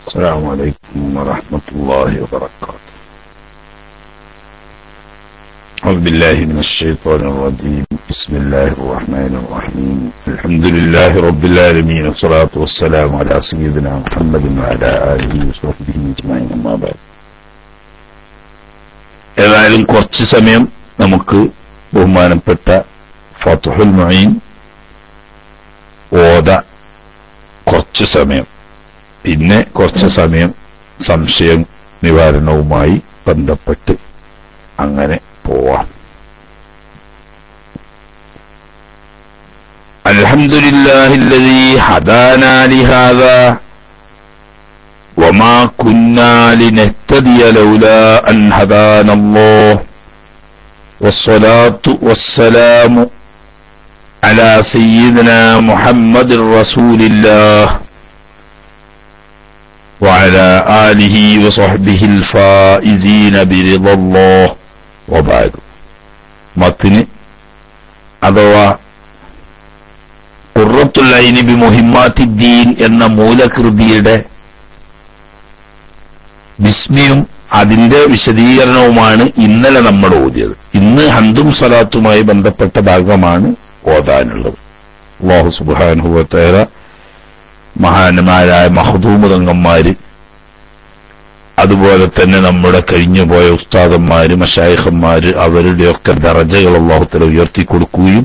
السلام عليكم ورحمة الله وبركاته. أعوذ بالله من الشيطان الرجيم. بسم الله الرحمن الرحيم. الحمد لله رب العالمين والصلاة والسلام على سيدنا محمد وعلى آله وصحبه أجمعين. أما بعد. ഏതായാലും കുറച്ച് സമയം നമുക്ക് ബഹുമാനപ്പെട്ട ഫത്ഹുൽ മുഈൻ ഓത കുറച്ച് സമയം, പിന്നെ കുറച്ച് സമയം സംശയ നിവാരണവുമായി ബന്ധപ്പെട്ട് അങ്ങനെ പോവാം. അൽഹംദുലില്ലാഹില്ലദീ ഹദാനാ ലിഹാദാ വമാ കുന്നാ ലിനഹ്തദിയ ലൗലാ അൻ ഹദാനല്ലാഹ് വസ്സലാത്തു വസ്സലാമു അലാ സയ്യിദിനാ മുഹമ്മദിർ റസൂലില്ലാഹ് وعلى آله وصحبه الفائزين برضا الله وبعد. മത്തിന് അഥവാ ഖുർറത്തുൽ ഐനി ബി മുഹിമ്മാത്തിദ്ദീൻ എന്ന മൂലകൃതിയുടെ ബിസ്മിയും അതിന്റെ വിശദീകരണവുമാണ് ഇന്നലെ നമ്മൾ ഓതിയത്. ഇന്ന് ഹംദും സ്വലാത്തുമായി ബന്ധപ്പെട്ട ഭാഗമാണ് ഓതാനുള്ളത്. അല്ലാഹു സുബ്ഹാനഹു വ തആല മഹാന്മാരായ മഖ്ദൂമ് തങ്ങന്മാര്, അതുപോലെ തന്നെ നമ്മുടെ കഴിഞ്ഞുപോയ ഉസ്താദന്മാര്, മശായിഖന്മാര്, അവരുടെയൊക്കെ ദറജകൾ അല്ലാഹു തആല ഉയർത്തി കൊടുക്കുകയും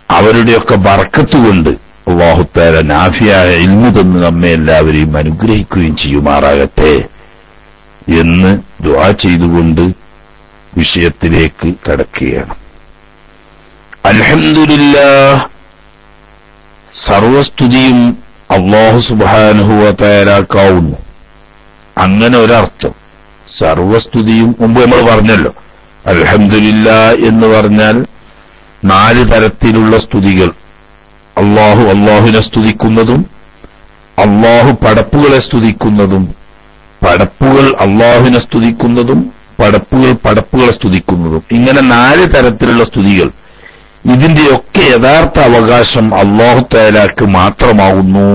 അവരുടെയൊക്കെ ബർക്കത്ത് കൊണ്ട് അല്ലാഹു തആല നാഫിയായ ഇൽമു തന്ന് നമ്മെ എല്ലാവരെയും അനുഗ്രഹിക്കുകയും ചെയ്യുമാറാകട്ടെ എന്ന് ദുആ ചെയ്തുകൊണ്ട് വിഷയത്തിലേക്ക് കടക്കുകയാണ്. അൽഹംദുലില്ലാഹ്, സർവസ്തുതിയും അല്ലാഹു സുബ്ഹാനഹു വ തആലക്കാവുന്നു. അങ്ങനെ ഒരർത്ഥം സർവസ്തുതിയും മുമ്പ് നമ്മൾ പറഞ്ഞല്ലോ. അൽഹംദുലില്ലാഹ് എന്ന് പറഞ്ഞാൽ 4 തരത്തിലുള്ള സ്തുതികൾ. അല്ലാഹുവിനെ സ്തുതിക്കുന്നതും, അല്ലാഹു പടപ്പുകളെ സ്തുതിക്കുന്നതും, പടപ്പുകൾ അല്ലാഹുവിനെ സ്തുതിക്കുന്നതും, പടപ്പുകളെ സ്തുതിക്കുന്നതും, ഇങ്ങനെ 4 തരത്തിലുള്ള സ്തുതികൾ. ഇതിന്റെയൊക്കെ യഥാർത്ഥ അവകാശം അല്ലാഹു തആലക്ക് മാത്രമാവുന്നു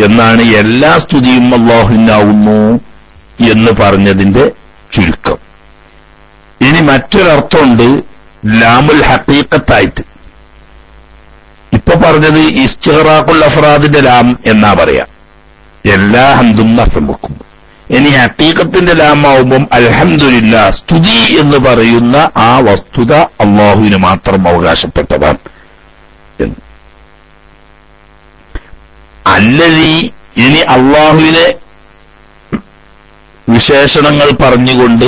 എന്നാണ്. എല്ലാ സ്തുതിയും അല്ലാഹുവിനാവുന്നു എന്ന് പറഞ്ഞതിന്റെ ചുരുക്കം. ഇനി മറ്റൊരർത്ഥമുണ്ട് ലാമുൽ ഹഖീഖത്തായിട്ട്. ഇപ്പൊ പറഞ്ഞത് ഇസ്തിഗ്റാഖുൽ അഫ്റാദിന്റെ ലാം എന്നാ പറയാം, എല്ലാ ഹംദും അർത്ഥം വെക്കും. ഇനി ഹഖീഖത്തിന്റെ ലാമാവുമ്പം അൽഹംദുലില്ലാ, സ്തുതി എന്ന് പറയുന്ന ആ വസ്തുത അല്ലാഹുവിന് മാത്രം അവകാശപ്പെട്ടതാണ് എന്ന്. അല്ലദീ, ഇനി അല്ലാഹുവിനെ വിശേഷണങ്ങൾ പറഞ്ഞുകൊണ്ട്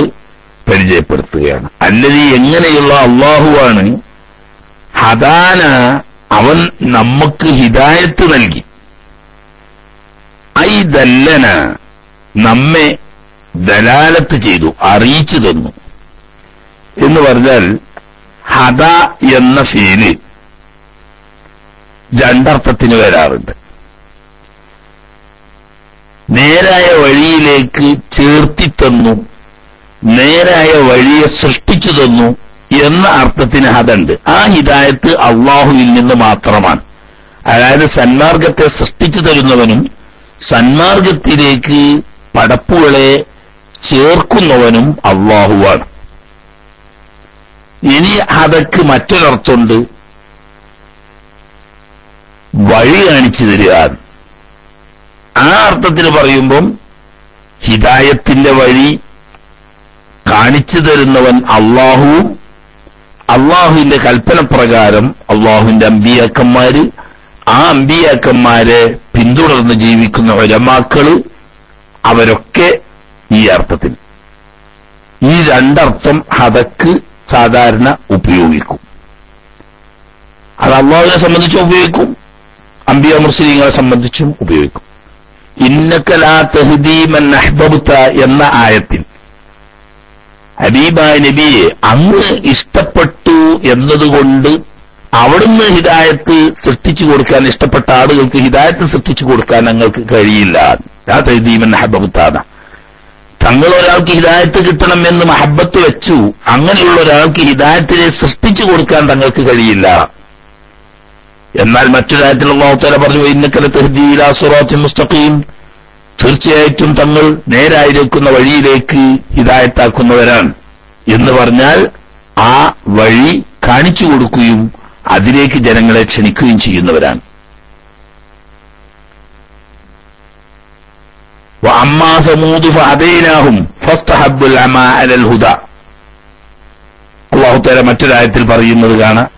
പരിചയപ്പെടുത്തുകയാണ്. അല്ലദീ, എങ്ങനെയുള്ള അല്ലാഹുവാണ്, ഹദാന, അവൻ നമുക്ക് ഹിദായത്ത് നൽകി, ഐ ദല്ലന, നമ്മെ ദലാലത്ത് ചെയ്തു, അറിയിച്ചു തന്നു എന്ന് പറഞ്ഞാൽ ഹദ എന്ന ഫീല് 2 അർത്ഥത്തിന് വരാറുണ്ട്. നേരായ വഴിയിലേക്ക് ചേർത്തിത്തന്നു, നേരായ വഴിയെ സൃഷ്ടിച്ചു തന്നു എന്ന അർത്ഥത്തിന് ഹദണ്ട്. ആ ഹിദായത്ത് അല്ലാഹുവിൽ നിന്ന് മാത്രമാണ്. അതായത് സന്മാർഗത്തെ സൃഷ്ടിച്ചു തരുന്നവനും സന്മാർഗത്തിലേക്ക് പടപ്പുകളെ ചേർക്കുന്നവനും അല്ലാഹുവാണ്. ഇനി ഹദക്ക് മറ്റൊരർത്ഥമുണ്ട്, വഴി കാണിച്ചു തരിക. ആ അർത്ഥത്തിൽ പറയുമ്പം ഹിദായത്തിന്റെ വഴി കാണിച്ചു തരുന്നവൻ അല്ലാഹുവും, അല്ലാഹുവിന്റെ കൽപ്പന പ്രകാരം അല്ലാഹുവിന്റെ അമ്പിയാക്കന്മാര്, ആ അമ്പിയാക്കന്മാരെ പിന്തുടർന്ന് ജീവിക്കുന്ന ഉലമാക്കള്, അവരൊക്കെ ഈ അർത്ഥത്തിൽ. ഈ 2 അർത്ഥം ഹദക്ക് സാധാരണ ഉപയോഗിക്കും. അത് അല്ലാഹുവിനെ സംബന്ധിച്ചും ഉപയോഗിക്കും, അമ്പിയ മുർസലീങ്ങളെ സംബന്ധിച്ചും ഉപയോഗിക്കും. ഇന്നക ലാ തഹ്ദീ മൻ അഹ്ബബ്ത എന്ന ആയത്തിൽ ഹബീബായ നബിയെ അങ്ങ് ഇഷ്ടപ്പെട്ടു എന്നതുകൊണ്ട് അവിടുന്ന് ഹിദായത്ത് സൃഷ്ടിച്ചു കൊടുക്കാൻ, ഇഷ്ടപ്പെട്ട ആളുകൾക്ക് ഹിദായത്ത് സൃഷ്ടിച്ചു കൊടുക്കാൻ ഞങ്ങൾക്ക് കഴിയില്ല. ലാ തഹ്ദീ മൻ അഹ്ബബ്ത, തങ്ങൾ ഒരാൾക്ക് ഹിദായത്ത് കിട്ടണമെന്ന് മഹബത്ത് വെച്ചു, അങ്ങനെയുള്ള ഒരാൾക്ക് ഹിദായത്തിനെ സൃഷ്ടിച്ചു കൊടുക്കാൻ തങ്ങൾക്ക് കഴിയില്ല. എന്നാൽ മറ്റൊരായത്തിൽ അല്ലാഹു തആല പറഞ്ഞു, ഇന്നക ലതഹ്ദീ ഇലാ സിറാത്തിൻ മുസ്തഖീം, തീർച്ചയായിട്ടും തങ്ങൾ നേരായിരിക്കുന്ന വഴിയിലേക്ക് ഹിദായത്താക്കുന്നവരാണ് എന്ന് പറഞ്ഞാൽ ആ വഴി കാണിച്ചു കൊടുക്കുകയും അതിലേക്ക് ജനങ്ങളെ ക്ഷണിക്കുകയും ചെയ്യുന്നവരാണ്. വഅമ്മാ സമൂദ് ഫഹദൈനാഹും ഫസ്തഹബ്ബുൽ അമാ അലൽ ഹുദാ. അല്ലാഹു തആല മറ്റൊരായത്തിൽ പറയുന്നത് കാണാം,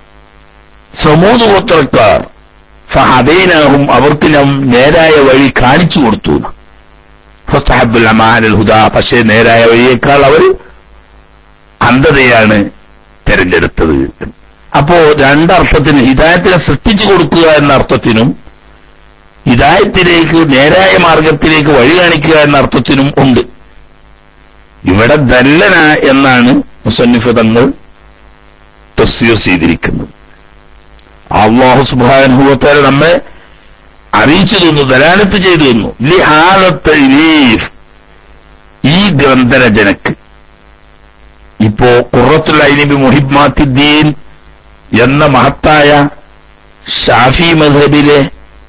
സമൂദ് ഗോത്രക്കാർ ഫഹദൈനാഹും അവർക്ക് നാം നേരായ വഴി കാണിച്ചു കൊടുത്തു. ഫസ്തഹബ്ബുൽ അമാ അലൽ ഹുദാ, പക്ഷേ നേരായ വഴിയേക്കാൾ അവർ അന്ധതയാണ് തെരഞ്ഞെടുത്തത്. അപ്പോ രണ്ടർത്ഥത്തിന് ഹിദായത്തിനെ സൃഷ്ടിച്ചു കൊടുക്കുക എന്ന അർത്ഥത്തിനും ഹിദായത്തിലേക്ക് നേരായ മാർഗത്തിലേക്ക് വഴി കാണിക്കുക എന്ന അർത്ഥത്തിനും ഉണ്ട്. ഇവിടെ ദല്ലന എന്നാണ് മുസന്നിഫ് തങ്ങൾ തഫ്സീർ ചെയ്തിരിക്കുന്നത്. അല്ലാഹു സുബ്ഹാനഹു വ തആല നമ്മെ അറിയിച്ചു തന്നു, ദലാലത്ത് ചെയ്തു തന്നു. ലിഹാദത്തരീഫ്, ഈ ഗ്രന്ഥരചനക്ക്. ഇപ്പോ ഖുറത്തുൽ ഐനി ബി മുഹിബ്ബാത്തിദ്ദീൻ എന്ന മഹത്തായ ഷാഫി മദ്ഹബിലെ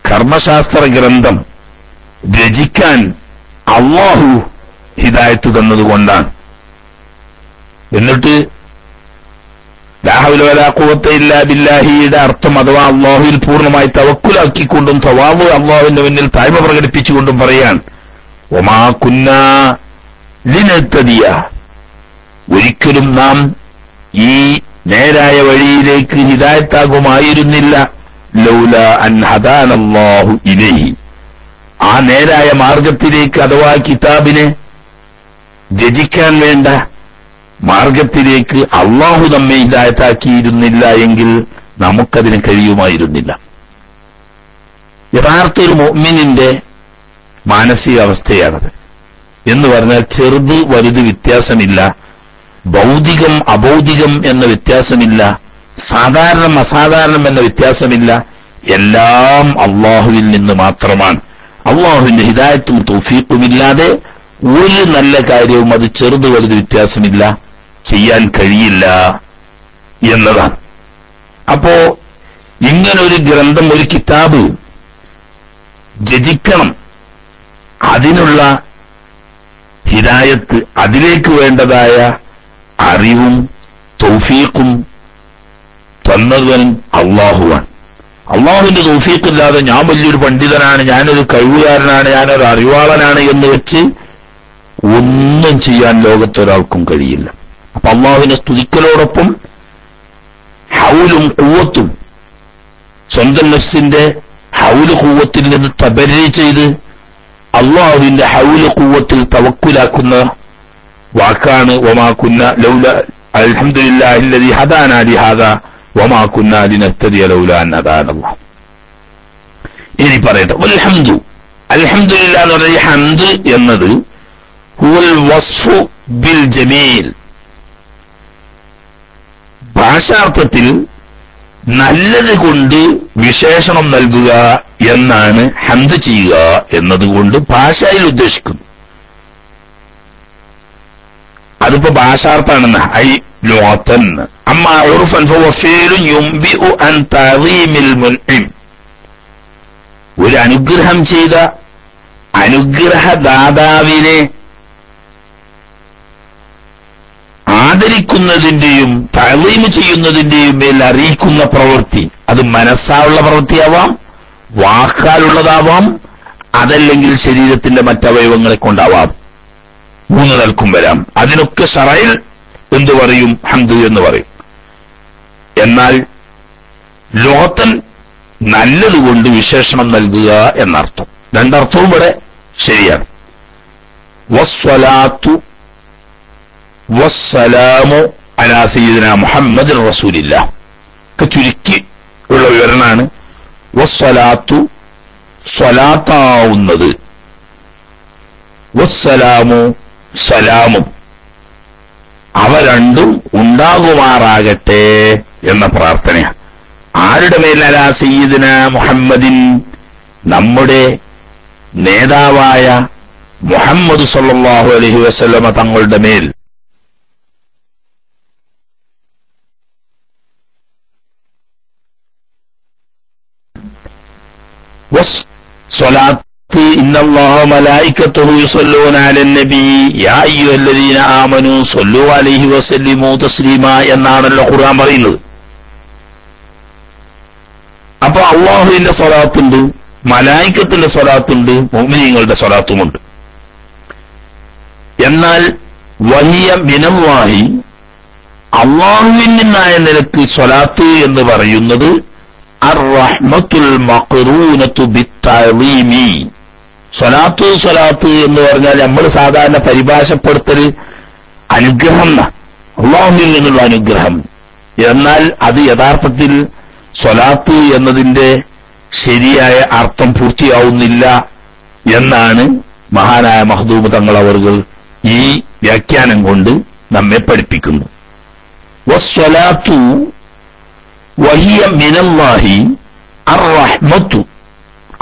കർമ്മശാസ്ത്ര ഗ്രന്ഥം രചിക്കാൻ അല്ലാഹു ഹിദായത്ത് തന്നതുകൊണ്ടാണ്. എന്നിട്ട് ലാ ഹൗല വലാ ഖുവത ഇല്ലാ ബില്ലാഹിയുടെ അർത്ഥം അഥവാ അല്ലാഹുവിൽ പൂർണ്ണമായി തവക്കുലാക്കിക്കൊണ്ടും തവാബ് അല്ലാഹുവിന്റെ മുന്നിൽ താഴ്മ പ്രകടിപ്പിച്ചുകൊണ്ടും പറയാൻ, വമാ കുന്നാ ലിനഹ്തദിയ, ഒരിക്കലും നാം ഈ നേരായ വഴിയിലേക്ക് ഹിദായത്താകുമായിരുന്നില്ല, ലൗല അൻ ഹദാനല്ലാഹു ഇലൈഹി, ആ നേരായ മാർഗത്തിലേക്ക് അഥവാ കിതാബിനെ രചിക്കാൻ വേണ്ട മാർഗത്തിലേക്ക് അള്ളാഹു നമ്മെ ഹിദായത്താക്കിയിരുന്നില്ല എങ്കിൽ നമുക്കതിന് കഴിയുമായിരുന്നില്ല. യഥാർത്ഥ ഒരു മുഅ്മിനിന്റെ മാനസികാവസ്ഥയാണത്. എന്ന് പറഞ്ഞാൽ ചെറുത് വലുത് വ്യത്യാസമില്ല, ഭൗതികം അഭൗതികം എന്ന വ്യത്യാസമില്ല, സാധാരണം അസാധാരണം എന്ന വ്യത്യാസമില്ല. എല്ലാം അള്ളാഹുവിൽ നിന്ന് മാത്രമാണ്. അള്ളാഹുവിന്റെ ഹിദായത്തും തൗഫീഖുമില്ലാതെ ഒരു നല്ല കാര്യവും അത് ചെറുത് വലുത് വ്യത്യാസമില്ല ചെയ്യാൻ കഴിയില്ല എന്നതാണ്. അപ്പോ ഇങ്ങനൊരു ഗ്രന്ഥം, ഒരു കിതാബ് രചിക്കണം, അതിനുള്ള ഹിദായത്ത്, അതിലേക്ക് വേണ്ടതായ അറിവും തൗഫീഖും തന്നവൻ അള്ളാഹുവാണ്. അള്ളാഹുവിന്റെ തൗഫീഖില്ലാതെ ഞാൻ വലിയൊരു പണ്ഡിതനാണ്, ഞാനൊരു കഴിവുകാരനാണ്, ഞാനൊരു അറിവാളനാണ് എന്ന് വെച്ച് ഒന്നും ചെയ്യാൻ ലോകത്തൊരാൾക്കും കഴിയില്ല. അപ്പൊ അള്ളാഹുവിനെ സ്തുതിക്കലോടൊപ്പം ഹൗലും ഖുവ്വത്തും, സ്വന്തം നഫ്സിന്റെ ഹൗല് ഖുവ്വത്തിൽ നിന്ന് തബരി ചെയ്ത് അള്ളാഹുവിന്റെ ഹൗല് ഖുവ്വത്തിൽ തവക്കുലാക്കുന്ന വാക്കാണ് വമാ കുന്ന ലൗല അൽഹംദുലില്ലാഹി അല്ലദീ ഹദാനാ ലിഹാദാ വമാ കുന്ന ലിനഹ്തദിയ ലൗലാ അൻ ഹദാനല്ലാഹ്. ഇനി പറയട്ടെ, വൽഹംദു, അൽഹംദുലില്ലാഹ് എന്ന് പറഞ്ഞ ഹംദ് എന്നത് ഹുവൽ വസ്ഫു ബിൽ ജമീൽ, ഭാഷാർത്ഥത്തിൽ നല്ലത് കൊണ്ട് വിശേഷണം നൽകുക എന്നാണ് ഹംദ് ചെയ്യുക എന്നതുകൊണ്ട് ഭാഷയിൽ ഉദ്ദേശിക്കുന്നു. അതിപ്പോ ഭാഷാർത്ഥാണെന്ന് ഐ ലോത്തൻ. അമ്മാ ഉർഫൻ ഫഹുവ ഫീലുൻ യുംബിഉ അൻ തഅദീമിൽ മുൻഇം, ഒരു അനുഗ്രഹം ചെയ്ത അനുഗ്രഹദാതാവിനെ ആദരിക്കുന്നതിന്റെയും തഅദീം ചെയ്യുന്നതിന്റെയും മേൽ അറിയിക്കുന്ന പ്രവൃത്തി. അത് മനസ്സായുള്ള പ്രവൃത്തിയാവാം, വാക്കാലുള്ളതാവാം, അതല്ലെങ്കിൽ ശരീരത്തിന്റെ മറ്റവയവങ്ങളെ കൊണ്ടാവാം. മൂന്ന് നിലക്കും വരാം. അതിനൊക്കെ ശറയിൽ എന്തു പറയും? ഹംദ് എന്ന് പറയും. എന്നാൽ ലോകത്തൻ നല്ലതുകൊണ്ട് വിശേഷണം നൽകുക എന്നർത്ഥം. രണ്ടർത്ഥവും ഇവിടെ ശരിയാണ്. വസ്സലാത്തു വസ്സലാമു അലാ സയ്യിദിനാ മുഹമ്മദിൻ റസൂലില്ലാഹ് ഒക്കെ ചുരുക്കി ഉള്ള വിവരണമാണ്. വസ്സലാത്തു, സ്വലാത്താവുന്നത്, വസ്സലാമു, സലാമും, അവ രണ്ടും ഉണ്ടാകുമാറാകട്ടെ എന്ന പ്രാർത്ഥനയാണ്. ആരുടെ മേൽ? അലാ സയ്യിദിനാ മുഹമ്മദിൻ, നമ്മുടെ നേതാവായ മുഹമ്മദ് സല്ലല്ലാഹു അലൈഹി വസല്ലമ തങ്ങളുടെ മേൽ. സ്വലാത്ത് ആയത്ത് ഇന്നല്ലാഹ മലായികത്തുഹു യുസല്ലൂന അലൻ നബി യാ അയ്യുഹല്ലദീന ആമനൂ സ്വല്ലു അലൈഹി വസല്ലിമൂ തസ്ലീമാ എന്നാണല്ലോ ഖുർആൻ പറയുന്നത്. അപ്പൊ അള്ളാഹുവിന്റെ സ്വലാത്തുണ്ട്, മലായികത്തിന്റെ സ്വലാത്തുണ്ട്, മുഅ്മിനീങ്ങളുടെ സ്വലാത്തുമുണ്ട്. എന്നാൽ വഹിയ മിനല്ലാഹി അള്ളാഹുവിൽ നിന്നായ നിലക്ക് സ്വലാത്ത് എന്ന് പറയുന്നത് അർ-റഹ്മത്തുൽ മഖ്റൂനത്തു ബിത്തഅ്ളീമി. സ്വലാത്ത് എന്ന് പറഞ്ഞാൽ നമ്മൾ സാധാരണ പരിഭാഷപ്പെടുത്തൽ അനുഗ്രഹം, അള്ളാഹുവിൽ നിന്നുള്ള അനുഗ്രഹം. എന്നാൽ അത് യഥാർത്ഥത്തിൽ സ്വലാത്ത് എന്നതിന്റെ ശരിയായ അർത്ഥം പൂർത്തിയാവുന്നില്ല എന്നാണ് മഹാനായ മഖ്ദൂം തങ്ങൾ അവർകൾ ഈ വ്യാഖ്യാനം കൊണ്ട് നമ്മെ പഠിപ്പിക്കുന്നു. വസ്സലാത്തു വഹിയ മിനല്ലാഹി അർ-റഹ്മത്തു,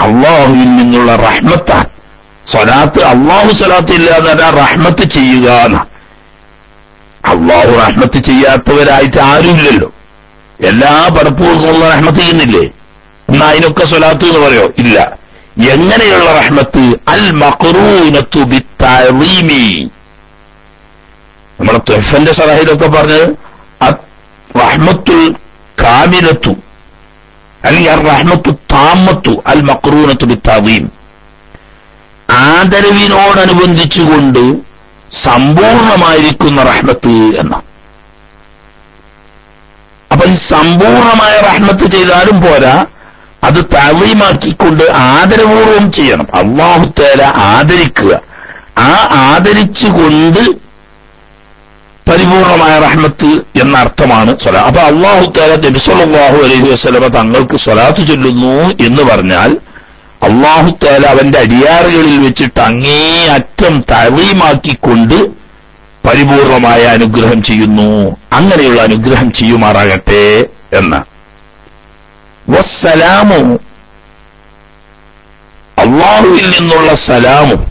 അള്ളാഹുവിൽ നിന്നുള്ള റഹ്മത്താണ് സ്വലാത്ത്. അള്ളാഹു സ്വലാത്ത് ഇല്ല എന്ന് പറഞ്ഞാൽ റഹ്മത്ത് ചെയ്യുക എന്നാണ്. അള്ളാഹു റഹ്മത്ത് ചെയ്യാത്തവരായിട്ട് ആരുമില്ലല്ലോ. എല്ലാ പടപ്പുകൾക്കുള്ള റഹ്മത്ത് ചെയ്യുന്നില്ലേ? എന്നാ അതിനൊക്കെ സ്വലാത്ത് എന്ന് പറയോ? ഇല്ല. എങ്ങനെയുള്ള റഹ്മത്ത്? അൽ മഖ്റൂനത്തു ബിത്തഅ്ളീമി. നമ്മുടെ തുഹ്ഫന്റെ ശറഹിലൊക്കെ പറഞ്ഞത് റഹ്മത്തുൽ കാമിലത്തു അല്ലെങ്കിൽ അർ റഹ്മത്തു താമത്തു അൽ മഖ്റൂനത്തു ബിത്തഅ്ളീം. ആദരവിനോടനുബന്ധിച്ചുകൊണ്ട് സമ്പൂർണമായിരിക്കുന്ന റഹ്മത്ത് എന്ന. അപ്പൊ ഈ സമ്പൂർണമായ റഹ്മത്ത് ചെയ്താലും പോരാ, അത് തഅ്ളീമാക്കിക്കൊണ്ട് ആദരപൂർവം ചെയ്യണം. അല്ലാഹു തആല ആദരിക്കുക, ആ ആദരിച്ചുകൊണ്ട് പരിപൂർണമായ റഹ്മത്ത് എന്ന അർത്ഥമാണ് സ്വലാത്ത്. അപ്പൊ അല്ലാഹു തആല നബി സല്ലല്ലാഹു അലൈഹി വസല്ലമ തങ്ങൾക്ക് സ്വലാത്ത് ചൊല്ലുന്നു എന്ന് പറഞ്ഞാൽ അല്ലാഹു തആല അവന്റെ അടിയാറുകളിൽ വെച്ചിട്ട് അങ്ങേയറ്റം തഅ്ളീമാക്കിക്കൊണ്ട് പരിപൂർണമായ അനുഗ്രഹം ചെയ്യുന്നു. അങ്ങനെയുള്ള അനുഗ്രഹം ചെയ്യുമാറാകട്ടെ എന്ന്. വസ്സലാമു, അള്ളാഹുവിൽ നിന്നുള്ള സലാമും.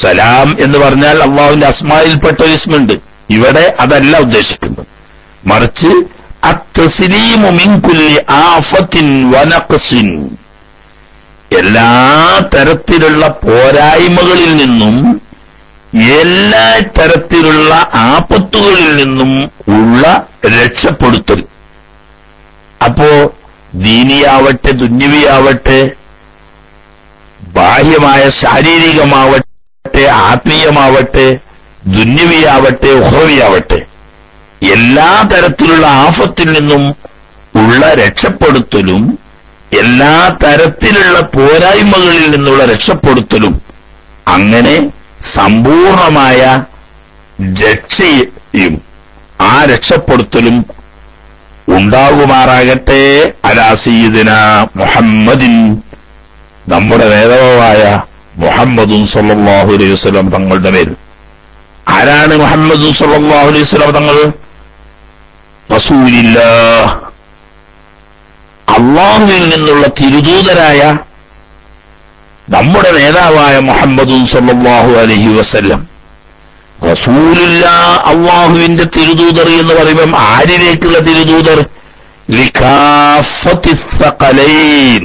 സലാം എന്ന് പറഞ്ഞാൽ അള്ളാഹുവിന്റെ അസ്മായിൽപ്പെട്ട ഒരു ഇസ്മുണ്ട്. ഇവിടെ അതല്ല ഉദ്ദേശിക്കുന്നത്, മറിച്ച് അത്തസ്ലീമു മിൻ കുല്ലി ആഫത്തിൻ വനഖ്സിൻ, എല്ലാ തരത്തിലുള്ള പോരായ്മകളിൽ നിന്നും എല്ലാ തരത്തിലുള്ള ആപത്തുകളിൽ നിന്നും ഉള്ള രക്ഷപ്പെടുത്തൽ. അപ്പോ ദീനിയാവട്ടെ ദുന്യവിയാവട്ടെ, ബാഹ്യമായ ശാരീരികമാവട്ടെ ആത്മീയമാവട്ടെ, ദുന്യവിയാവട്ടെ ഉഖ്റവിയാവട്ടെ, എല്ലാ തരത്തിലുള്ള ആഫത്തിൽ നിന്നും ഉള്ള രക്ഷപ്പെടുത്തലും എല്ലാ തരത്തിലുള്ള പോരായ്മകളിൽ നിന്നുള്ള രക്ഷപ്പെടുത്തലും, അങ്ങനെ സമ്പൂർണമായ രക്ഷയും ആ രക്ഷപ്പെടുത്തലും ഉണ്ടാകുമാറാകട്ടെ അലാ സയ്യിദിനാ മുഹമ്മദിൻ, നമ്മുടെ നേതാവായ മുഹമ്മദുൻ സല്ലല്ലാഹു അലൈഹി വസല്ലം തങ്ങളുടെ മേൽ. ആരാണ് മുഹമ്മദുൻ സല്ലല്ലാഹു അലൈഹി വസല്ലം തങ്ങൾ? റസൂലുള്ളാഹ്, അല്ലാഹുവിൽ നിന്നുള്ള തിരുദൂതരായ നമ്മുടെ നേതാവായ മുഹമ്മദുൻ സല്ലല്ലാഹു അലൈഹി വസല്ലം. റസൂലുള്ളാഹ് അല്ലാഹുവിന്റെ തിരുദൂതർ എന്ന് പറയുമ്പം ആരിലേക്കുള്ള തിരുദൂതർ? ലികാഫത്തി സഖലൈൻ,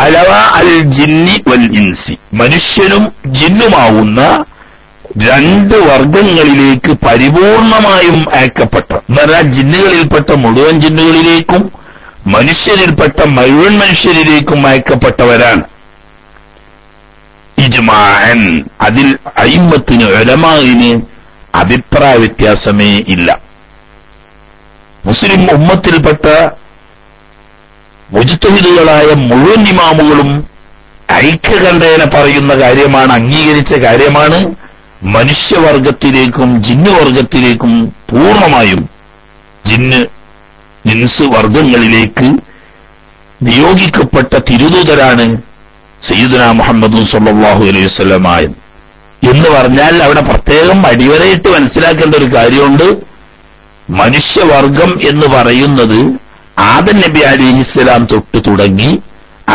അലവാ അൽ ജിന്നി വൽ ഇൻസി, മനുഷ്യനും ജിന്നുമാവുന്ന രണ്ട് വർഗങ്ങളിലേക്ക് പരിപൂർണമായും അയക്കപ്പെട്ട, എന്ന് പറഞ്ഞാൽ ജിന്നുകളിൽപ്പെട്ട മുഴുവൻ ജിന്നുകളിലേക്കും മനുഷ്യരിൽപ്പെട്ട മുഴുവൻ മനുഷ്യരിലേക്കും അയക്കപ്പെട്ടവരാണ്. ഇജ്മാഅൻ, അതിൽ അയിമ്മത്തിന് ഉലമാഇന് അഭിപ്രായ വ്യത്യാസമേ ഇല്ല. മുസ്ലിം ഉമ്മത്തിൽപ്പെട്ട മുജ്തഹിദുകളായ മുഴുവൻ ഇമാമുകളും ഐക്യകണ്ഠേന പറയുന്ന കാര്യമാണ്, അംഗീകരിച്ച കാര്യമാണ്. മനുഷ്യവർഗത്തിലേക്കും ജിന്നുവർഗത്തിലേക്കും പൂർണ്ണമായും ജിൻസ് വർഗങ്ങളിലേക്ക് നിയോഗിക്കപ്പെട്ട തിരുദൂതരാണ് സയ്യിദുനാ മുഹമ്മദുൻ സല്ലല്ലാഹു അലൈഹി വസല്ലം എന്ന് പറഞ്ഞാൽ അവിടെ പ്രത്യേകം അടിവരയിട്ട് മനസ്സിലാക്കേണ്ട ഒരു കാര്യമുണ്ട്. മനുഷ്യവർഗം എന്ന് പറയുന്നത് ആദം നബി അലൈഹിസ്സലാം തൊട്ട് തുടങ്ങി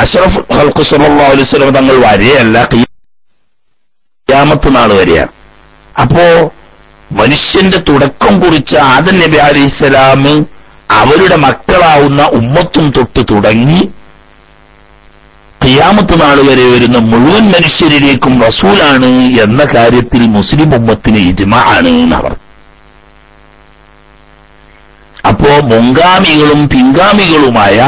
അഷ്റഫ് ഖൽഖ് സല്ലല്ലാഹു അലൈഹി വസല്ലം തങ്ങൾ വരെയല്ല, ഖിയാമത്ത് നാൾ വരെയാണ്. അപ്പോ മനുഷ്യന്റെ തുടക്കം കുറിച്ച ആദം നബി അലൈഹിസ്സലാം അവരുടെ മക്കളാവുന്ന ഉമ്മത്തും തൊട്ട് തുടങ്ങി ഖിയാമത്ത് നാൾ വരെ വരുന്ന മുഴുവൻ മനുഷ്യരിലേക്കും റസൂലാണ് എന്ന കാര്യത്തിൽ മുസ്ലിം ഉമ്മത്തിന് ഇജ്മാ ആണ് എന്നവർ. അപ്പോ മുൻഗാമികളും പിൻഗാമികളുമായ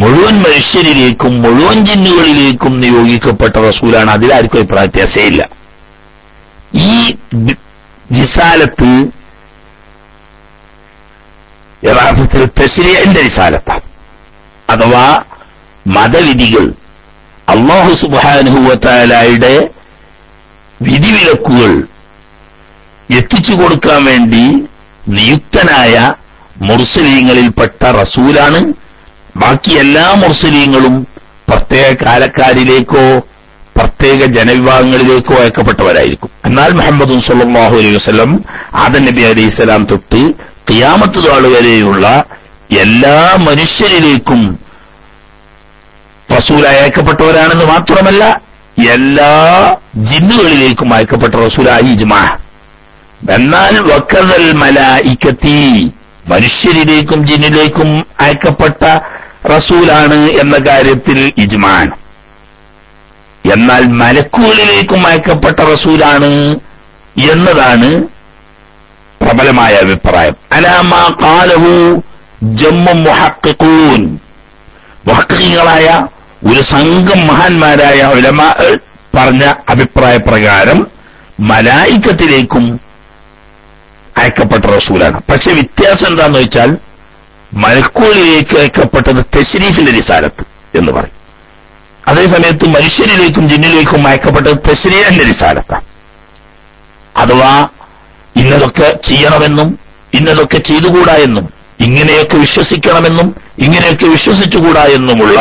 മുഴുവൻ മനുഷ്യരിലേക്കും മുഴുവൻ ജിന്നുകളിലേക്കും നിയോഗിക്കപ്പെട്ട റസൂലാണ്. അതിലാർക്കും അഭിപ്രായ വ്യത്യാസമില്ല. ഈ റിസാലത്ത് യഥാർത്ഥത്തിൽ തശ്രീഇന്റെ റിസാലത്താണ്. അഥവാ മതവിധികൾ അല്ലാഹു സുബ്ഹാനഹു വ തആലയുടെ വിധിവിലക്കുകൾ എത്തിച്ചു കൊടുക്കാൻ വേണ്ടി നിയുക്തനായ മുർസലീങ്ങളിൽപ്പെട്ട റസൂലാണ്. ബാക്കി എല്ലാ മുർസലീങ്ങളും പ്രത്യേക കാലക്കാരിലേക്കോ പ്രത്യേക ജനവിഭാഗങ്ങളിലേക്കോ അയക്കപ്പെട്ടവരായിരിക്കും. എന്നാൽ മുഹമ്മദ് സ്വല്ലല്ലാഹു അലൈഹി വസല്ലം ആദം നബി അലൈഹിസ്സലാം തൊട്ട് ഖിയാമത്ത് നാൾ വരെയുള്ള എല്ലാ മനുഷ്യരിലേക്കും റസൂൽ അയക്കപ്പെട്ടവരാണെന്ന് മാത്രമല്ല എല്ലാ ജിന്നുകളിലേക്കും അയക്കപ്പെട്ട റസൂലായി ഇജ്മാ. എന്നാൽ വക്കദൽ മലായികത്തി മനുഷ്യരിലേക്കും ജിന്നിലേക്കും അയക്കപ്പെട്ട റസൂലാണ് എന്ന കാര്യത്തിൽ ഇജ്മാ. എന്നാൽ മലക്കുകളിലേക്കും അയക്കപ്പെട്ട റസൂലാണ് എന്നതാണ് പ്രബലമായ അഭിപ്രായം. അലാമാ ഖാലഹു ജമ്മു മുഹഖിഖൂൻ മുഹഖിഖീങ്ങളായ ഒരു സംഘം മഹാന്മാരായ ഉലമാ പറഞ്ഞ അഭിപ്രായ പ്രകാരം മലായികത്തിലേക്കും അയക്കപ്പെട്ട റസൂലാണ്. പക്ഷെ വ്യത്യാസം എന്താന്ന് വെച്ചാൽ മലക്കുകളിലേക്ക് അയക്കപ്പെട്ടത് തശ്രീഫിന്റെ റിസാലത്ത് എന്ന് പറയും. അതേസമയത്ത് മനുഷ്യരിലേക്കും ജിന്നിലേക്കും അയക്കപ്പെട്ടത് തശ്രീഇന്റെ റിസാലത്താണ്. അഥവാ ഇന്നതൊക്കെ ചെയ്യണമെന്നും ഇന്നതൊക്കെ ചെയ്തുകൂടാ എന്നും ഇങ്ങനെയൊക്കെ വിശ്വസിക്കണമെന്നും ഇങ്ങനെയൊക്കെ വിശ്വസിച്ചുകൂടാ എന്നുമുള്ള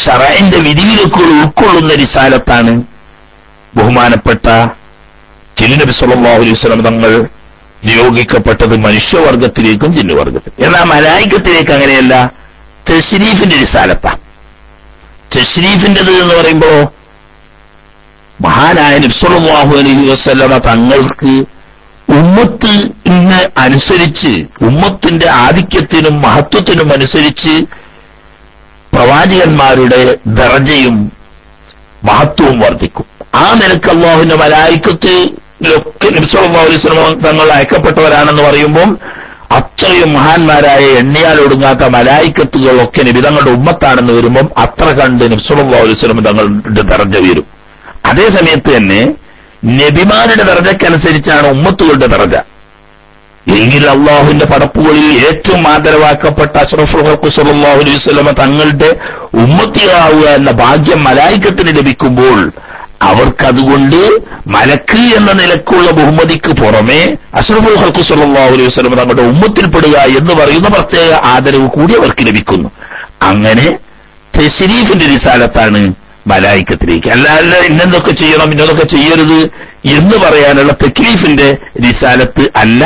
ശറഇന്റെ വിധിവിലക്കുകൾ ഉൾക്കൊള്ളുന്ന റിസാലത്താണ് ബഹുമാനപ്പെട്ട നബി സല്ലല്ലാഹു അലൈഹി വസല്ലം തങ്ങൾ നിയോഗിക്കപ്പെട്ടത് മനുഷ്യവർഗത്തിലേക്കും ജിന്നുവർഗത്തിലേക്കും. എന്നാൽ മലായികത്തിലേക്ക് അങ്ങനെയല്ല, തശ്രീഫിന്റെ റിസാലത്താണ്. തശ്രീഫിന്റേത് എന്ന് പറയുമ്പോ മഹാനായ നബി സല്ലല്ലാഹു അലൈഹി വസല്ലം തങ്ങൾക്ക് ഉമ്മത്തിന് അനുസരിച്ച് ഉമ്മത്തിന്റെ ആധിക്യത്തിനും മഹത്വത്തിനും അനുസരിച്ച് പ്രവാചകന്മാരുടെ ദർജയും മഹത്വവും വർദ്ധിക്കും. ആ നിലക്ക് അല്ലാഹുവിന്റെ മലായികത്തിലൊക്കെ നബി സല്ലല്ലാഹു അലൈഹി വസല്ലം തങ്ങൾ അയക്കപ്പെട്ടവരാണെന്ന് പറയുമ്പോൾ അത്രയും മഹാന്മാരായ എണ്ണിയാലൊടുങ്ങാത്ത മലായികത്തുകളൊക്കെ നബി തങ്ങളുടെ ഉമ്മത്താണെന്ന് വരുമ്പം അത്ര കണ്ട് നബി സല്ലല്ലാഹു അലൈഹി വസല്ലം തങ്ങളുടെ ദർജ വരും. അതേ സമയത്ത് തന്നെ നബിമാരുടെ ദർജക്കനുസരിച്ചാണ് ഉമ്മത്തുകളുടെ ദർജ. എങ്കിൽ അള്ളാഹുവിന്റെ പടപ്പുകളിൽ ഏറ്റവും ആദരവാക്കപ്പെട്ട അഷ്റഫുൽ ഖൽഖ് സ്വല്ലല്ലാഹു അലൈഹി വസല്ലം തങ്ങളുടെ ഉമ്മത്തിയാവുക എന്ന ഭാഗ്യം മലായികത്തിന് ലഭിക്കുമ്പോൾ അവർക്കതുകൊണ്ട് മലക്ക് എന്ന നിലക്കുള്ള ബഹുമതിക്ക് പുറമെ അഷ്റഫുൽ ഖൽഖ് സ്വല്ലല്ലാഹു അലൈഹി വസല്ലം തങ്ങളുടെ ഉമ്മത്തിൽപ്പെടുക എന്ന് പറയുന്ന പ്രത്യേക ആദരവ് കൂടി അവർക്ക് ലഭിക്കുന്നു. അങ്ങനെ തശ്രീഫിന്റെ റിസാലത്താണ് മലായികത്തിലേക്ക്. അല്ലാതെ ഇന്നതൊക്കെ ചെയ്യണം ഇന്നതൊക്കെ ചെയ്യരുത് എന്ന് പറയാനുള്ള തക്ലീഫിന്റെ റിസാലത്ത് അല്ല,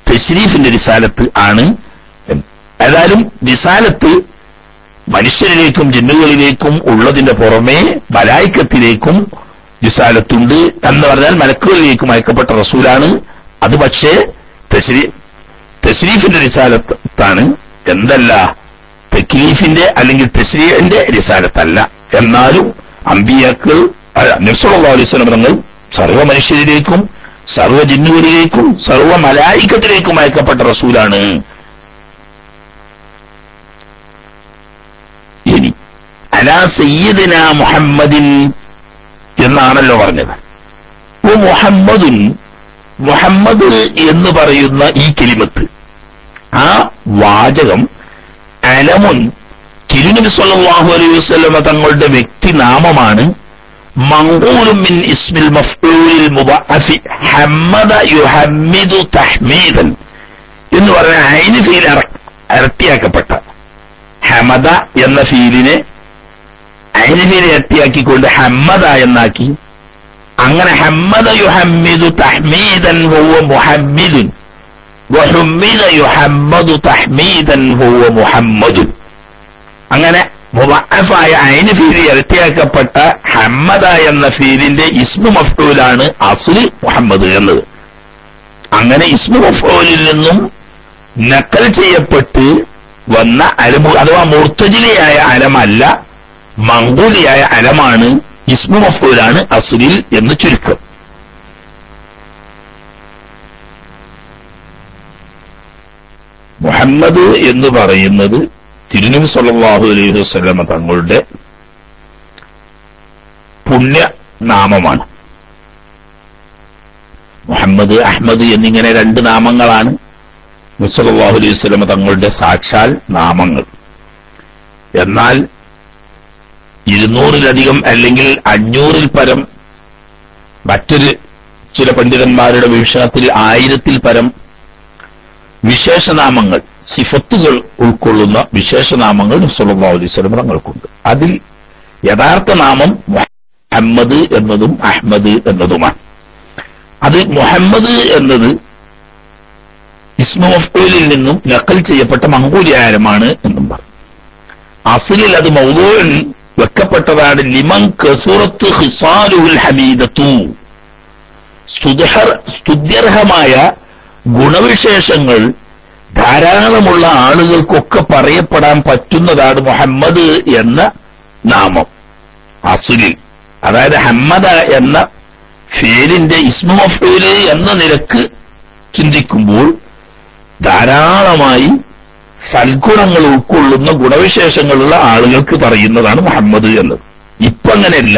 തശ്രീഫിന്റെ റിസാലത്ത് ആണ്. ഏതായാലും റിസാലത്ത് മനുഷ്യരിലേക്കും ജിന്നുകളിലേക്കും ഉള്ളതിന്റെ പുറമെ മലായികത്തിലേക്കും റിസാലത്തുണ്ട് എന്ന് പറഞ്ഞാൽ മലക്കുകളിലേക്കും അയക്കപ്പെട്ട റസൂലാണ്. അത് പക്ഷേ തശ്രീഫിന്റെ റിസാലത്താണ്, എന്തല്ല തക്ലീഫിന്റെ അല്ലെങ്കിൽ തശ്രീഇന്റെ റിസാലത്തല്ല. എന്നാലും അമ്പിയാക്കൾ നബി സല്ലല്ലാഹു അലൈഹി വസല്ലം തങ്ങൾ സർവ്വ മനുഷ്യരിലേക്കും സർവ്വ ജിന്നുകളിലേക്കും സർവ്വ മലായികത്തിലേക്കും അയക്കപ്പെട്ട റസൂലാണ്. ഇനി അലാ സയ്യിദിനാ മുഹമ്മദിൻ എന്നാണല്ലോ പറഞ്ഞത്. മുഹമ്മദുൻ മുഹമ്മദ് എന്ന് പറയുന്ന ഈ കലിമത്ത്, ആ വാചകം അലമുൻ തിരുനബി സല്ലല്ലാഹു അലൈഹി വസല്ലം തങ്ങളുടെ വ്യക്തിനാമമാണ്. മൻഖൂലുൻ മിൻ ഇസ്മിൽ മഫ്ഊലിൽ മുദഅഫി ഹമ്മദ യുഹമ്മിദു തഹ്മീദൻ എന്ന് പറഞ്ഞ ഐന് ഫീൽ ഇരട്ടിയാക്കപ്പെട്ട ഹമദ എന്ന ഫീലിനെ ഐന് ഫീൽ ഇരട്ടിയാക്കിക്കൊണ്ട് ഹമ്മദ എന്നാക്കി. അങ്ങനെ ഹമ്മദ യുഹമ്മിദു തഹ്മീദൻ ഹുവ മുഹമ്മിദുൻ വഹുമ്മിദ യുഹമ്മദു തഹ്മീദൻ ഹുവ മുഹമ്മദുൻ. അങ്ങനെ മുദഅഫായ ഐന് ഫീൽ ഇരട്ടിയാക്കപ്പെട്ട ഹമ്മദ എന്ന ഫീലിന്റെ ഇസ്മു മഫ്ഊലാണ് അസ്ലി മുഹമ്മദ് എന്നത്. അങ്ങനെ ഇസ്മു മഫ്ഊലിൽ നിന്നും നക്കൽ ചെയ്യപ്പെട്ട് വന്ന അലമു അഥവാ മുർത്തജിലിയായ അലമല്ല, മങ്കൂലിയായ അലമാണ്, ഇസ്മു മഫ്ഊലാണ് അസ്ലിൽ എന്ന് ചുരുക്കം. മുഹമ്മദ് എന്ന് പറയുന്നത് തിരുനബി സല്ലല്ലാഹു അലൈഹി വസല്ലമ തങ്ങളുടെ പുണ്യനാമമാണ്. മുഹമ്മദ്, അഹ്മദ് എന്നിങ്ങനെ രണ്ട് നാമങ്ങളാണ് നബി സല്ലല്ലാഹു അലൈഹി വസല്ലമ തങ്ങളുടെ സാക്ഷാൽ നാമങ്ങൾ. എന്നാൽ 200-ലധികം അല്ലെങ്കിൽ 500-ൽ പരം, മറ്റൊരു ചില പണ്ഡിതന്മാരുടെ വീക്ഷണത്തിൽ 1000-ൽ പരം വിശേഷനാമങ്ങൾ, സിഫത്തുകൾ ഉൾക്കൊള്ളുന്ന വിശേഷനാമങ്ങൾ നബി സല്ലല്ലാഹു അലൈഹി വസല്ലം തങ്ങൾക്കുണ്ട്. അതിൽ യഥാർത്ഥ നാമം മുഹമ്മദ് എന്നതും അഹ്മദ് എന്നതുമാണ്. അത് മുഹമ്മദ് എന്നത് ഇസ്മു മഫ്ഊലിൽ നിന്നും നഖൽ ചെയ്യപ്പെട്ട മങ്കൂലിയാരമാണ് എന്നും പറഞ്ഞു. അസ്ലിൽ അത് മൗദൂഉൻ വെക്കപ്പെട്ടതാണ്. ലിമൻ കസുറത്ത് ഖിസാലുൽ ഹമീദത്തു, സ്തുത്യർഹമായ ഗുണവിശേഷങ്ങൾ ധാരാളമുള്ള ആളുകൾക്കൊക്കെ പറയപ്പെടാൻ പറ്റുന്നതാണ് മുഹമ്മദ് എന്ന നാമം അസ്ലിൽ. അതായത് ഹമ്മദ എന്ന ഫേലിന്റെ ഇസ്മു മഫ്ഊല് എന്ന നിലക്ക് ചിന്തിക്കുമ്പോൾ ധാരാളമായി സൽഗുണങ്ങൾ ഉൾക്കൊള്ളുന്ന ഗുണവിശേഷങ്ങളുള്ള ആളുകൾക്ക് പറയുന്നതാണ് മുഹമ്മദ് എന്നത്. ഇപ്പൊ അങ്ങനെയല്ല.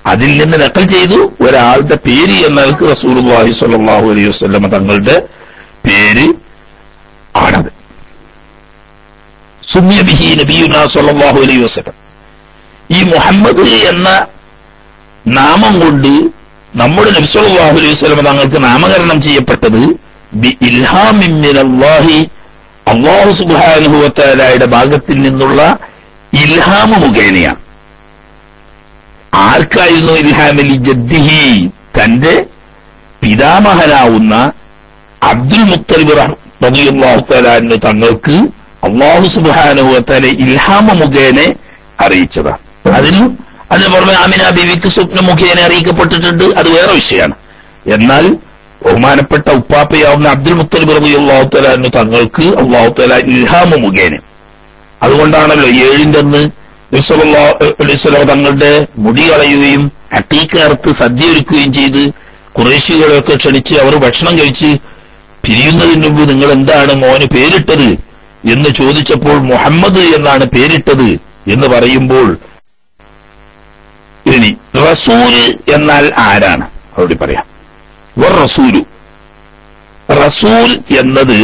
അതിൽ നിന്ന് നഖൽ ചെയ്തു ഒരാളുടെ പേര് എന്നവർക്ക് റസൂലുള്ളാഹി സ്വല്ലല്ലാഹു അലൈഹി വസല്ലം തങ്ങളുടെ പേര് ആണത്. സുമ്മിയ ബിഹി നബിയുനാ സ്വല്ലല്ലാഹു അലൈഹി വസല്ലം. ഈ മുഹമ്മദ് എന്ന നാമം കൊണ്ട് നമ്മുടെ നബി സല്ലല്ലാഹു അലൈഹി വസല്ലം തങ്ങൾക്ക് നാമകരണം ചെയ്യപ്പെട്ടത് ബി ഇൽഹാമിൻ മിനല്ലാഹി, അല്ലാഹു സുബ്ഹാനഹു വ തആലയുടെ ഭാഗത്തിൽ നിന്നുള്ള ഇൽഹാമ് മുഖേനയാണ്. ആർക്കായിരുന്നു ഇൽഹാമിൽ? ജദ്ദിഹി, തന്റെ പിതാമഹനാവുന്ന അബ്ദുൽ മുത്തലിബ് റളിയല്ലാഹു തആല അൻഹു തങ്ങൾക്ക് അല്ലാഹു സുബ്ഹാനഹു വ തആല ഇൽഹാമ മുഖേന അറിയിച്ചതാണ്. അതിന് പുറമെ ആമിന ബീവിക്ക് സ്വപ്ന മുഖേന അറിയിക്കപ്പെട്ടിട്ടുണ്ട്. അത് വേറെ വിഷയമാണ്. എന്നാൽ ബഹുമാനപ്പെട്ട ഉപ്പാപ്പയാവുന്ന അബ്ദുൽ മുത്തലിബ് റളിയല്ലാഹു തആല അൻഹു തങ്ങൾക്ക് അല്ലാഹു തആല ഇൽഹാമ മുഖേന, അതുകൊണ്ടാണല്ലോ 7-ന്റെ അന്ന് നബി സല്ലല്ലാഹു അലൈഹി വസല്ലം തങ്ങളുടെ മുടി കളയുകയും അക്കീഖ അറുത്ത് സദ്യ ഒരുക്കുകയും ചെയ്ത് ഖുറൈശികളെയൊക്കെ ക്ഷണിച്ച് അവർ ഭക്ഷണം കഴിച്ച് പിരിയുന്നതിന് മുമ്പ് നിങ്ങൾ എന്താണ് മോന് പേരിട്ടത് എന്ന് ചോദിച്ചപ്പോൾ മുഹമ്മദ് എന്നാണ് പേരിട്ടത് എന്ന് പറയുമ്പോൾ, ഇനി റസൂല് എന്നാൽ ആരാണ്? അവിടെ പറയാം. റസൂലു, റസൂൽ എന്നത്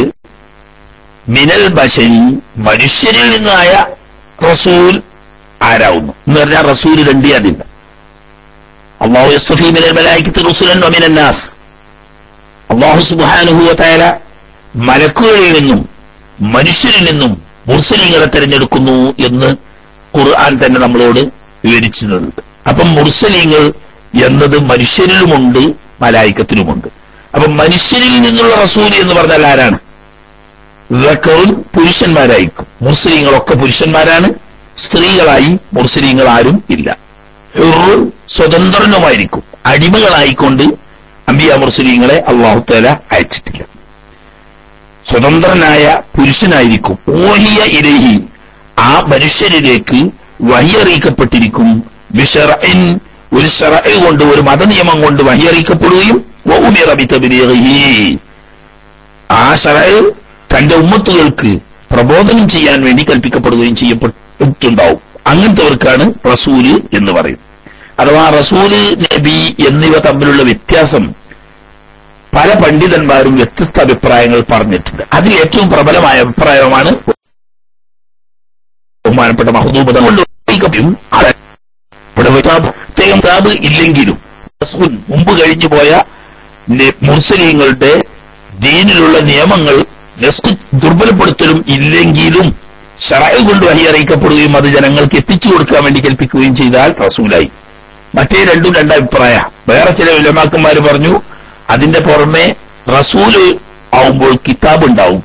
മിനൽ ബശരി, മനുഷ്യരിൽ നിന്നായ റസൂൽ ആരാവുന്നു എന്ന് പറഞ്ഞാൽ റസൂൽ രണ്ടേ അതില്ല. അല്ലാഹു യസ്തഫീ മിനൽ മലായികത്തി റസൂലൻ വ മിനൻ നാസ്. അല്ലാഹു സുബ്ഹാനഹു വ തആല മലക്കുകളിൽ നിന്നും മനുഷ്യരിൽ നിന്നും മുർസലീങ്ങളെ തിരഞ്ഞെടുക്കുന്നു എന്ന് ഖുർആൻ തന്നെ നമ്മളോട് വിവരിച്ചിട്ടുണ്ട്. അപ്പം മുർസലീങ്ങൾ എന്നത് മനുഷ്യരിലുമുണ്ട് മലായികത്തിലുമുണ്ട്. അപ്പം മനുഷ്യരിൽ നിന്നുള്ള റസൂൽ എന്ന് പറഞ്ഞാൽ ആരാണ്? പുരുഷന്മാരായിരിക്കും. മുർസലീങ്ങളൊക്കെ പുരുഷന്മാരാണ്. സ്ത്രീകളായി മുർസലീങ്ങൾ ആരും ഇല്ല. സ്വതന്ത്രനുമായിരിക്കും. അടിമകളായിക്കൊണ്ട് അംബിയ മുർസലീങ്ങളെ അല്ലാഹു തആല അയച്ചിട്ടില്ല. സ്വതന്ത്രനായ പുരുഷനായിരിക്കും. ഓഹിയ ഇലൈഹി, ആ മനുഷ്യരിലേക്ക് വഹിയറിയിക്കപ്പെട്ടിരിക്കും. ബിശറഇൻ, ഒരു ശറഅ് കൊണ്ട്, ഒരു മതനിയമം കൊണ്ട് വഹിയറിയിക്കപ്പെടുകയും വഉമിറ ബിതബ്ലീഗിഹി, ആ ശറഅ് തന്റെ ഉമ്മത്തുകൾക്ക് പ്രബോധനം ചെയ്യാൻ വേണ്ടി കൽപ്പിക്കപ്പെടുകയും ചെയ്യപ്പെട്ടിട്ടുണ്ടാവും. അങ്ങനത്തെവർക്കാണ് റസൂല് എന്ന് പറയും. അഥവാ റസൂല്, നബി എന്നിവ തമ്മിലുള്ള വ്യത്യാസം പല പണ്ഡിതന്മാരും വ്യത്യസ്ത അഭിപ്രായങ്ങൾ പറഞ്ഞിട്ടുണ്ട്. അതിൽ ഏറ്റവും പ്രബലമായ അഭിപ്രായമാണ് ബഹുമാനപ്പെട്ട മഹ്ദൂബ് കൊണ്ട് കിതാബ് ഇല്ലെങ്കിലും റസൂൽ മുമ്പ് കഴിഞ്ഞു പോയ മുർസലീങ്ങളുടെ ദീനിലുള്ള നിയമങ്ങൾ ദുർബലപ്പെടുത്തലും ഇല്ലെങ്കിലും ശറഅ് കൊണ്ട് വഹി അറിയിക്കപ്പെടുകയും അത് ജനങ്ങൾക്ക് എത്തിച്ചു കൊടുക്കാൻ വേണ്ടി കൽപ്പിക്കുകയും ചെയ്താൽ റസൂലായി. മറ്റേ രണ്ടും രണ്ടഭിപ്രായ. വേറെ ചില ഉലമാക്കന്മാർ പറഞ്ഞു അതിന്റെ പുറമെ റസൂല് ആവുമ്പോൾ കിതാബ് ഉണ്ടാവും,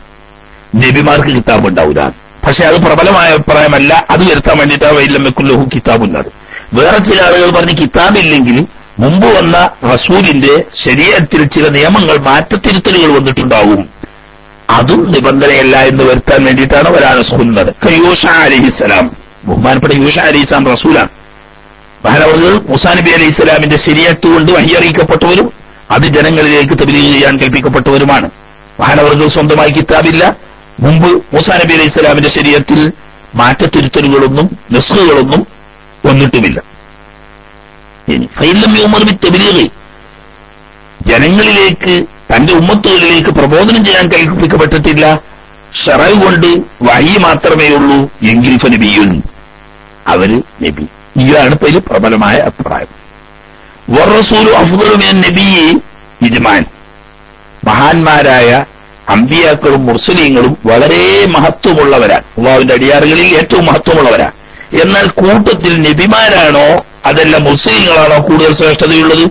നബിമാർക്ക് കിതാബ് ഉണ്ടാവില്ല. പക്ഷെ അത് പ്രബലമായ അഭിപ്രായമല്ല. അത് വരുത്താൻ വേണ്ടിയിട്ടാണ് വൈലമ്മക്കുല്ലഹു കിതാബുള്ളത്. വേറെ ചില ആളുകൾ പറഞ്ഞ് കിതാബില്ലെങ്കിൽ മുമ്പ് വന്ന റസൂലിന്റെ ശരീഅത്തിൽ ചില നിയമങ്ങൾ മാറ്റത്തിരുത്തലുകൾ വന്നിട്ടുണ്ടാവും, അതും നിബന്ധനയല്ല എന്ന് വരുത്താൻ വേണ്ടിയിട്ടാണ് വരാനസ്ഖുന്നത്. യൂശ അലൈഹിസ്സലാം, ബഹുമാനപ്പെട്ട യൂശ അലൈഹിസ്സലാം റസൂലാണ്. മഹാനവർകൾ മൂസാ നബി അലൈഹി സ്വലാമിന്റെ ശരീഅത്ത് കൊണ്ട് വഹി അറിയിക്കപ്പെട്ടവരും അത് ജനങ്ങളിലേക്ക് തബ്ലീഗ് ചെയ്യാൻ കൽപ്പിക്കപ്പെട്ടവരുമാണ്. മഹാനവർകൾ സ്വന്തമായി കിതാബില്ല. മുമ്പ് മൂസാ നബി അലൈഹി സ്വലാമിന്റെ ശരീഅത്തിൽ മാറ്റത്തിരുത്തലുകളൊന്നും നസ്ഖുകളൊന്നും വന്നിട്ടുമില്ല. ഇനി ഫൈലം യുമർ ബിത്തബ്ലീഗ്, ജനങ്ങളിലേക്ക് തന്റെ ഉമ്മത്തുകളിലേക്ക് പ്രബോധനം ചെയ്യാൻ കൽപ്പിക്കപ്പെട്ടിട്ടില്ല, ശറഅ് കൊണ്ട് വഹി മാത്രമേ ഉള്ളൂ എങ്കിൽ ഫനബിയുൻ, അവര് നബി. ഇതാണ് ഇതിൽ പ്രബലമായ അഭിപ്രായം. വറസൂലു അഫ്ദലു മിനൻ നബിയ്യി ഇജ്മാൻ, മഹാന്മാരായ അമ്പിയാക്കളും മുർസലീങ്ങളും വളരെ മഹത്വമുള്ളവരാണ്, അല്ലാഹുവിന്റെ അടിയാറുകളിൽ ഏറ്റവും മഹത്വമുള്ളവരാണ്. എന്നാൽ കൂട്ടത്തിൽ നബിമാരാണോ അതല്ല മുർസലീങ്ങളാണോ കൂടുതൽ ശ്രേഷ്ഠതയുള്ളത്?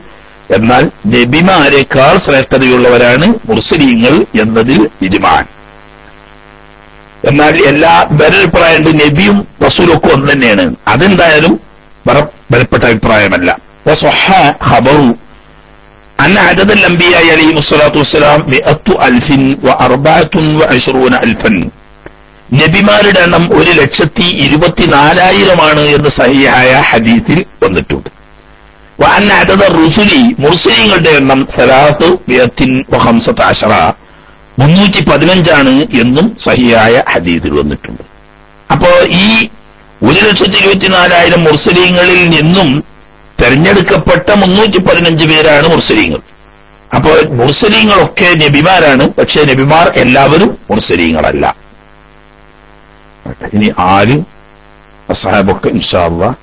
എന്നാൽ നബിമാരെക്കാൾ ശ്രേഷ്ഠതയുള്ളവരാണ് മുർസലീങ്ങൾ എന്നതിൽ ഇജ്മാൻ. എന്നാൽ എല്ലാ വേറൊരഭിപ്രായമുണ്ട്, നബിയും റസൂലൊക്കെ ഒന്ന് തന്നെയാണ്. അതെന്തായാലും ബലപ്പെട്ട അഭിപ്രായമല്ല. ഖബറു അന്ന അദദൽ അംബിയാഇ അലൈഹിമുസ്സലാത്തു വസ്സലാം 124,000 നബിമാരുടെ എണ്ണം 1,24,000 എന്ന് സഹീഹായ ഹദീസിൽ വന്നിട്ടുണ്ട്. വഅന്ന അദദ റുസുലി, മുർസലീങ്ങളുടെ എണ്ണം 315 എന്നും സഹീഹായ ഹദീസിൽ വന്നിട്ടുണ്ട്. അപ്പോ ഈ 1,24,000 മുർസലീങ്ങളിൽ നിന്നും തെരഞ്ഞെടുക്കപ്പെട്ട 315 പേരാണ് മുർസലീങ്ങൾ. അപ്പോൾ മുർസലീങ്ങളൊക്കെ നബിമാരാണ്, പക്ഷേ നബിമാർ എല്ലാവരും മുർസലീങ്ങളല്ല. ഇനി ആര് അസ്ഹാബൊക്കെ ഇൻഷാ അല്ലാഹ്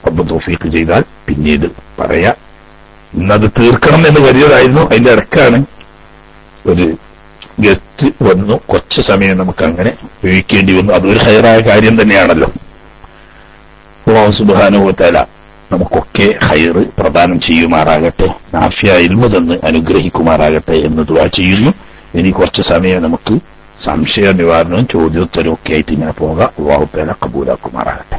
റബ്ബ് തൗഫീഖ് ചെയ്താൽ പിന്നീട് പറയാം. ഇന്നത് തീർക്കണം എന്ന് കരുതിയതായിരുന്നു, അതിന്റെ ഇടക്കാണ് ഒരു ഗസ്റ്റ് വന്നു, കുറച്ച് സമയം നമുക്ക് അങ്ങനെ ഉപയോഗിക്കേണ്ടി വന്നു. അതൊരു ഹൈറായ കാര്യം തന്നെയാണല്ലോ. അല്ലാഹു സുബ്ഹാനഹു വ തആല നമുക്കൊക്കെ ഹൈറ് പ്രദാനം ചെയ്യുമാറാകട്ടെ, നാഫിയ ഇൽമു തന്ന് അനുഗ്രഹിക്കുമാറാകട്ടെ എന്ന് ദുആ ചെയ്യുന്നു. ഇനി കുറച്ച് സമയം നമുക്ക് സംശയ നിവാരണവും ചോദ്യോത്തരവും ഒക്കെ ആയിട്ട് ഇങ്ങനെ പോകാം. അല്ലാഹു തആല ഖബൂലാക്കുമാറാകട്ടെ.